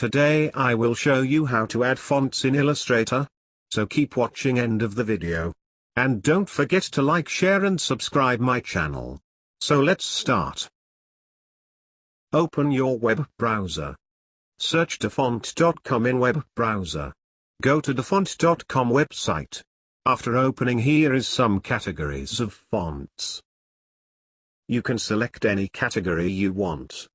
Today I will show you how to add fonts in Illustrator. So keep watching end of the video. And don't forget to like, share and subscribe my channel. So let's start. Open your web browser. Search dafont.com in web browser. Go to dafont.com website. After opening, here is some categories of fonts. You can select any category you want.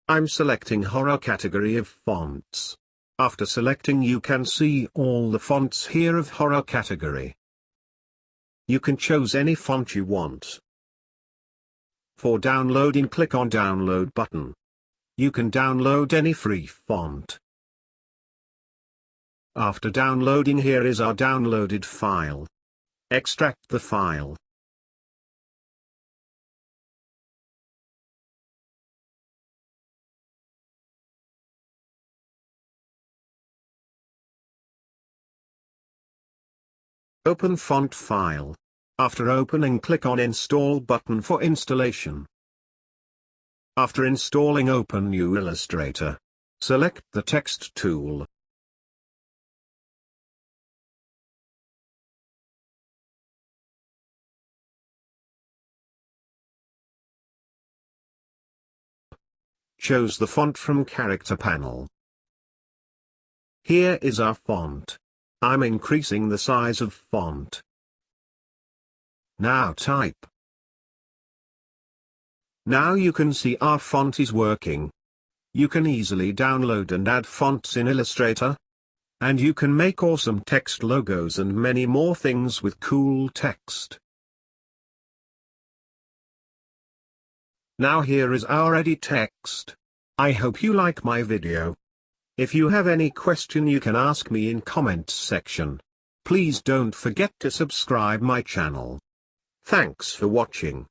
I'm selecting horror category of fonts. After selecting, you can see all the fonts here of horror category. You can choose any font you want. For downloading, click on download button. You can download any free font. After downloading, here is our downloaded file. Extract the file. Open font file. After opening, click on Install button for installation. After installing, open New Illustrator. Select the text tool. Choose the font from character panel. Here is our font. I'm increasing the size of font. Now type. Now you can see our font is working. You can easily download and add fonts in Illustrator. And you can make awesome text logos and many more things with cool text. Now here is our edit text. I hope you like my video. If you have any question, you can ask me in comments section. Please don't forget to subscribe my channel. Thanks for watching.